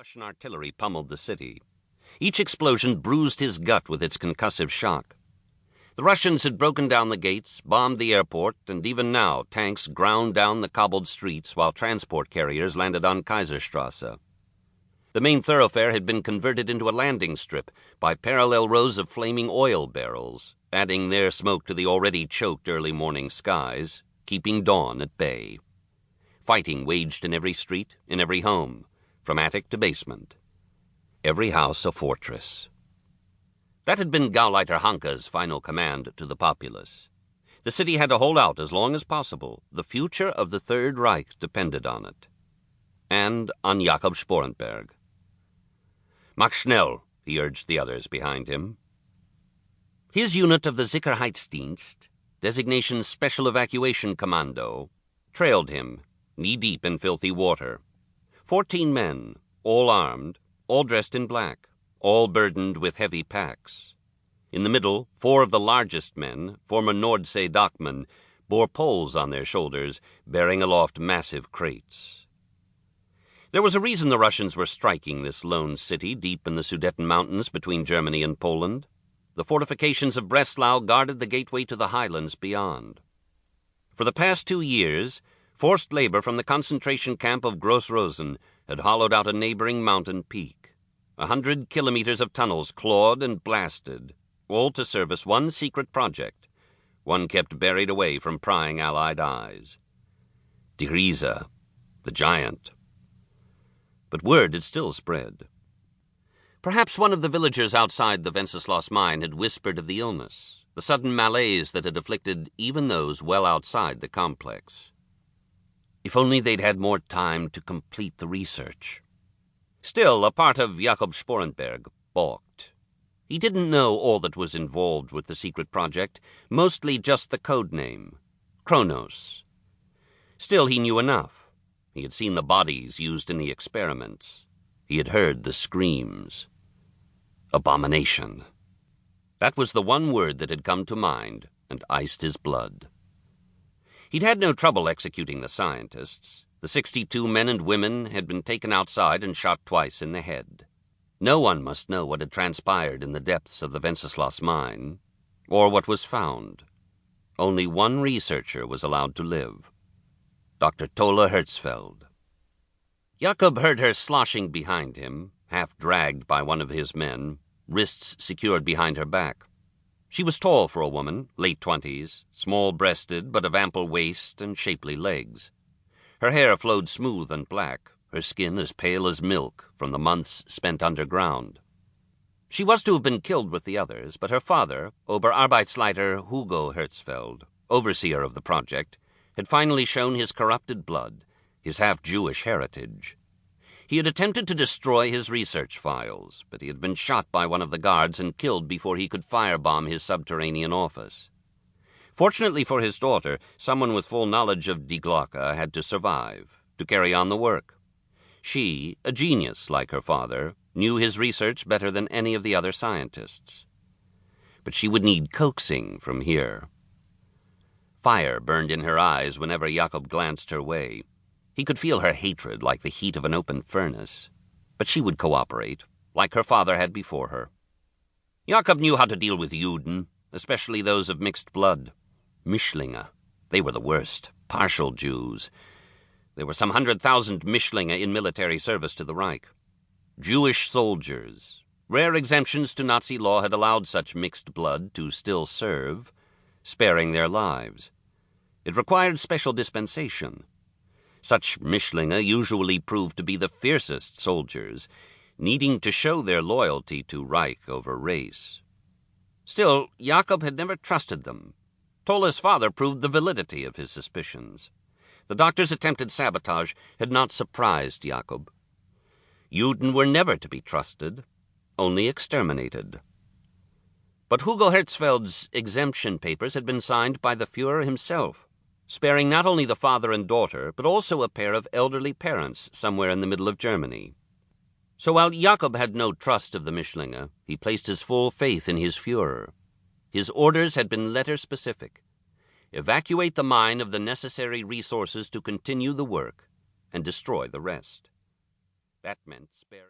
Russian artillery pummeled the city. Each explosion bruised his gut with its concussive shock. The Russians had broken down the gates, bombed the airport, and even now tanks ground down the cobbled streets while transport carriers landed on Kaiserstrasse. The main thoroughfare had been converted into a landing strip by parallel rows of flaming oil barrels, adding their smoke to the already choked early morning skies, keeping dawn at bay. Fighting waged in every street, in every home, from attic to basement. Every house a fortress. That had been Gauleiter Hanke's final command to the populace. The city had to hold out as long as possible. The future of the Third Reich depended on it. And on Jakob Sporenberg. Mach schnell, he urged the others behind him. His unit of the Sicherheitsdienst, designation Special Evacuation Commando, trailed him, knee-deep in filthy water. 14 men, all armed, all dressed in black, all burdened with heavy packs. In the middle, 4 of the largest men, former Nordsee dockmen, bore poles on their shoulders, bearing aloft massive crates. There was a reason the Russians were striking this lone city deep in the Sudeten Mountains between Germany and Poland. The fortifications of Breslau guarded the gateway to the highlands beyond. For the past 2 years, forced labor from the concentration camp of Gross-Rosen had hollowed out a neighboring mountain peak. 100 kilometers of tunnels clawed and blasted, all to service one secret project, one kept buried away from prying Allied eyes. Die Riese, the giant. But word had still spread. Perhaps one of the villagers outside the Wenceslas mine had whispered of the illness, the sudden malaise that had afflicted even those well outside the complex. If only they'd had more time to complete the research. Still, a part of Jakob Sporenberg balked. He didn't know all that was involved with the secret project, mostly just the code name, Kronos. Still, he knew enough. He had seen the bodies used in the experiments. He had heard the screams. Abomination. That was the one word that had come to mind and iced his blood. He'd had no trouble executing the scientists. The 62 men and women had been taken outside and shot twice in the head. No one must know what had transpired in the depths of the Wenceslas mine, or what was found. Only one researcher was allowed to live. Dr. Tolle Hertzfeld. Jakob heard her sloshing behind him, half dragged by one of his men, wrists secured behind her back. She was tall for a woman, late 20s, small-breasted but of ample waist and shapely legs. Her hair flowed smooth and black, her skin as pale as milk from the months spent underground. She was to have been killed with the others, but her father, Oberarbeitsleiter Hugo Hertzfeld, overseer of the project, had finally shown his corrupted blood, his half-Jewish heritage. He had attempted to destroy his research files, but he had been shot by one of the guards and killed before he could firebomb his subterranean office. Fortunately for his daughter, someone with full knowledge of Die Glocke had to survive, to carry on the work. She, a genius like her father, knew his research better than any of the other scientists. But she would need coaxing from here. Fire burned in her eyes whenever Jakob glanced her way. He could feel her hatred like the heat of an open furnace. But she would cooperate, like her father had before her. Jakob knew how to deal with Juden, especially those of mixed blood. Mischlinge. They were the worst. Partial Jews. There were some 100,000 Mischlinge in military service to the Reich. Jewish soldiers. Rare exemptions to Nazi law had allowed such mixed blood to still serve, sparing their lives. It required special dispensation. Such Mischlinge usually proved to be the fiercest soldiers, needing to show their loyalty to Reich over race. Still, Jakob had never trusted them. Tolle's father proved the validity of his suspicions. The doctor's attempted sabotage had not surprised Jakob. Juden were never to be trusted, only exterminated. But Hugo Hertzfeld's exemption papers had been signed by the Führer himself, sparing not only the father and daughter, but also a pair of elderly parents somewhere in the middle of Germany. So while Jakob had no trust of the Mischlinge, he placed his full faith in his Führer. His orders had been letter-specific. Evacuate the mine of the necessary resources to continue the work, and destroy the rest. That meant sparing